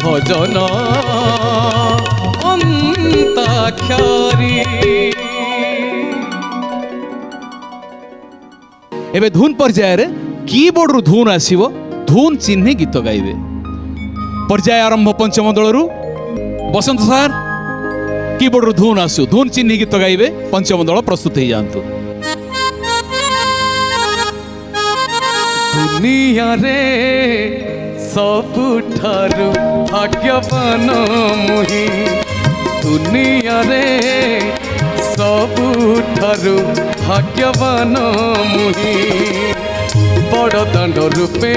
भजन अंताक्षरी। एबे धुन पर्याय रे कीबोर्ड रु धुन आसीबो धुन चिन्ह गीत गाइबे। पर्याय आरंभ पंचम दल रु बसंत सार कीबोर्ड रु धुन आसु धुन चिन्ह गीत गाइबे पंचम दल प्रस्तुत हो जांतु। दुनिया रे सबुठारु भाग्यवान मुही दुनिया रे सबुठारु भाग्यवान मुही बड़ दांड रूपे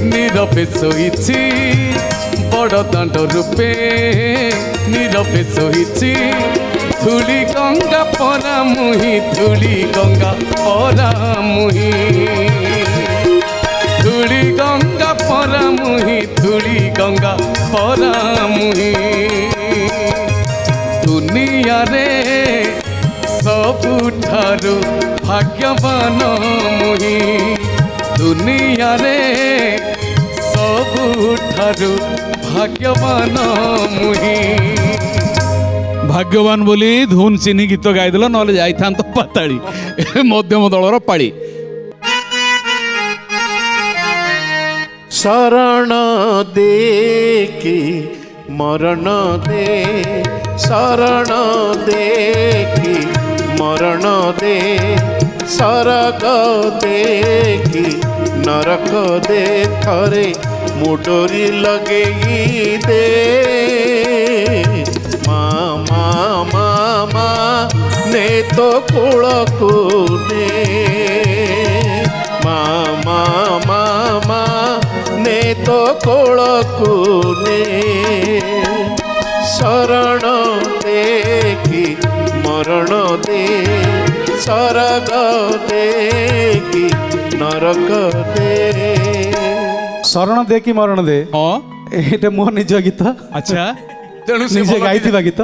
नीरवे शोइछि बड़ दांड रूपे नीरवे शोइछि धूली गंगा परा मुही धूली गंगा परा मुही धूली गंगा परा मुही धूली गंगा परा मुही दुनिया रे सबुठारु भाग्यवान मुही दुनिया रे सबुठारु भाग्यवान मुही। भाग्यवान बोली धुन चिन्ह गीत गाइदेल नले जाई थांत पाताली मध्यम दलर पाड़ी। शरण दे कि मरण दे शरण दे कि मरण दे सरग दे कि नरक दे थरे मुडोरी लगे दे मामा मामा ने तो कूल को ने मामा मामा ने तो कूल को ने शरण दे कि मरण दे सरग दे कि नरक दे। शरण दे कि मरण दे हाँ ये मो निज गीत। अच्छा निजे गाई गीत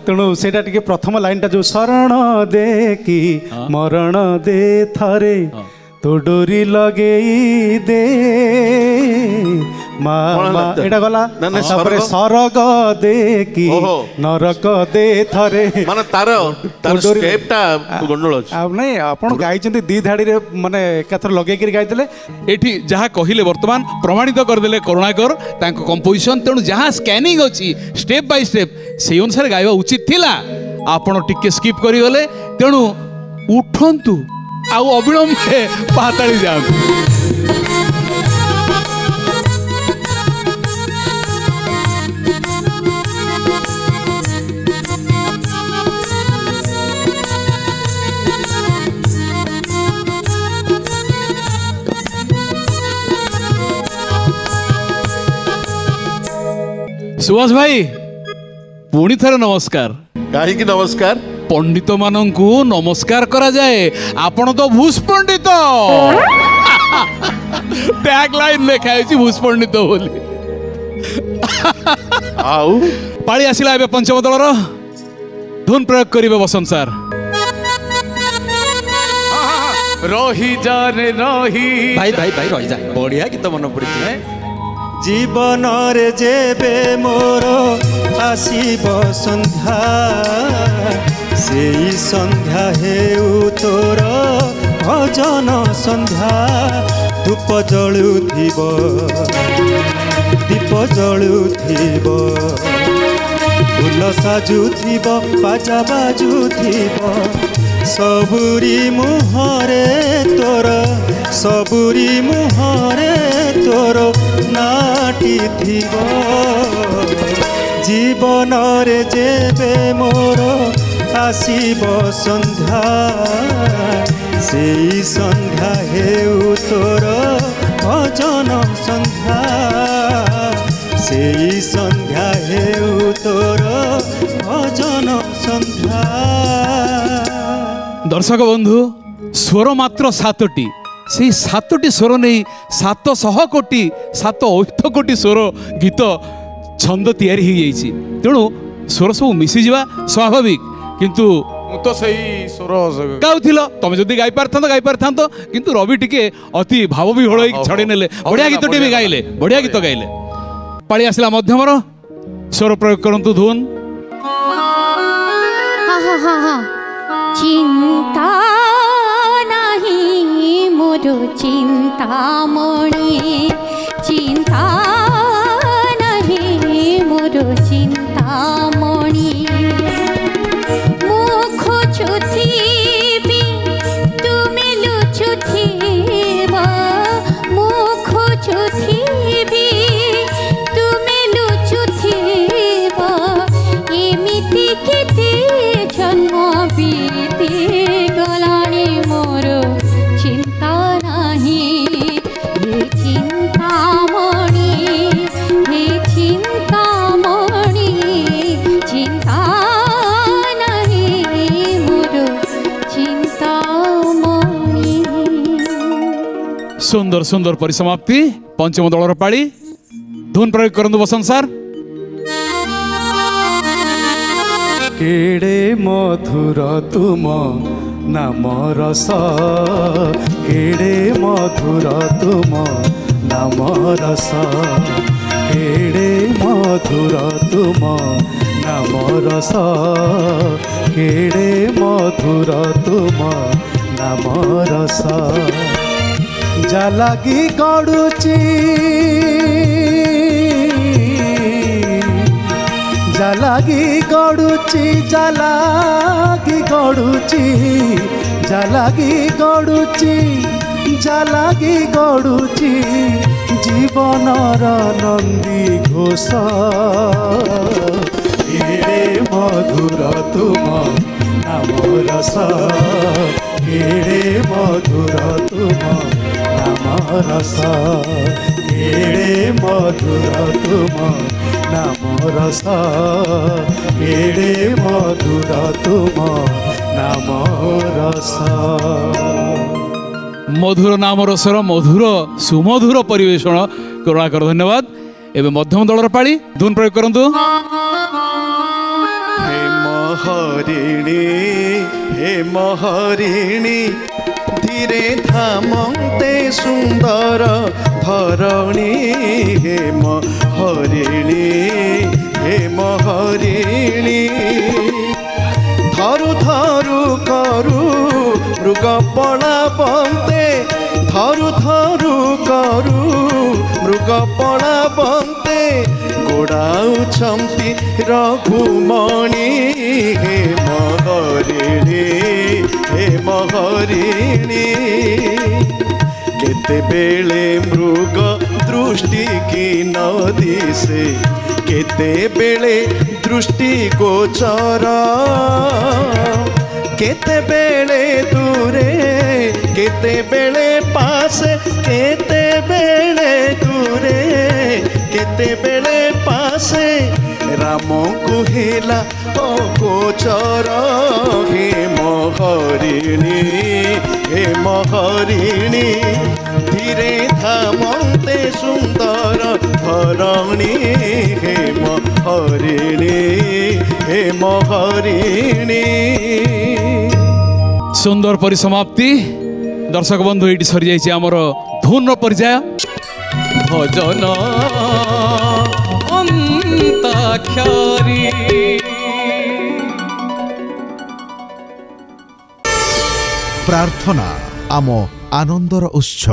तेणु से प्रथम लाइन टा जो शरण दे कि मरण दे थरे तो डोरी लगे दे एटा गला सरग दे कि नरक दे थरे माने तार स्टेपटा गंडोल आ नहीं आपण गाइचंती दी धाड़ी रे माने एकाथर लगे कि गाइतले एठी जहाँ कहिले वर्तमान प्रमाणित करदेले करुणाकर तांको कंपोजिशन तेणु जहाँ स्कैनिंग अछि स्टेप बाय स्टेप से अनुसार गाइबा उचित थिला आपण टिके स्किप करि गले तेणु उठंतु आउ अविलंबे पाताली जाऊ। सुभाष भाई पुणी थरे नमस्कार। कहीं नमस्कार पंडित मानंकु नमस्कार करा जाए आपण तो भूष पंडित टैग लाइन लिखाई भूष पंडित बोली आउ पाली आसिला एबे पंचम दलर धुन प्रयोग करिवे बसंत सार। रही जा रे रही भाई भाई भाई रही जा बढ़िया गीत मन पड़ी जीवन रे जेबे मोर आसीब संध्या सेई संध्या हेउ तोर भजन संध्या धूप जलुथिब दीप जलुथिब फूल साजुथिब बाजा बाजुथिब सबुरी मुहरे तोर सबुरी मुहरे तोर नाटी थिब जीवन रे जेबे मोर आसीब संध्या सेई संध्या हेउ तोर भजन संध्या सेई संध्या हेउ तोर भजन संध्या। दर्शक बंधु स्वर मात्र 7टी से 7टी स्वर नहीं 700 कोटी 7 कोटी स्वर गीत छंद तैयारी हो जाइए तेणु स्वर सब मिसी जावा स्वाभाविक किंतु तो सही स्वर गाउथिल तुम जदि गाई पारथांत किंतु रवि टिके अति भाव भी होड़ छड़े नेले बढ़िया गीत टे भी गाइले बढ़िया गीत गाइले पाଳି आसला मध्यमर स्वर प्रयोग करंतु धुन चिंता नहीं मोर चिंतामणि चिंता नहीं मोर चिंतामणि मुख छुथी तुमे लुचुथीब मुख छुथी तुमे लुचुथीब एमिति केते जन्म बीती गलानी मोर चिंता नहीं हे चिंतामणि चिंता नहीं मोर चिंतामणि। सुंदर सुंदर परिसमाप्ति पंचम दलर पाली धुन प्रयोग करंतु बसंत सर केड़े मधुर तुम नाम रस केड़े मधुर तुम नाम रस केड़े मधुर तुम नाम रस केड़े मधुर तुम नाम रस जालागी गड़ुची जालागी गड़ुची जालागी गड़ुची जालागी गड़ुची जालागी गड़ुची जीवनर नंदी घोष केड़े मधुर तुम नाम रस केड़े मधुर तुम नाम रस केड़े मधुर तुम नाम रस केड़े मधुर तुम नाम रस। मधुर नाम रसर मधुर सुमधुर परिवेषण करुणाकर धन्यवाद। एवं मध्यम दलर पाली धुन प्रयोग करंतु हे महरिणी धीरे धामते सुंदर धरणी हे महरिणी धरु धरु करू मृगपणा बंते धरु धरु करू मृगपणा बंते गोड़ाउछंती रघुमणि हे महरिणी केते बेले मृग दृष्टि की नदी से केते बेले दृष्टि गोचर केते बेले दूरे केते बेले पास केते बेले दूरे केते बेले पासे राम कुहेला ओ गोचर हे महरिणी धीरे धामते सुंदर धरणी हे महरिणी। सुंदर परिसमाप्ति दर्शक बंधु ये सरी जाइए आमर धुन पर्याय भजन अंताक्षरी प्रार्थना आम आनंदर उत्स।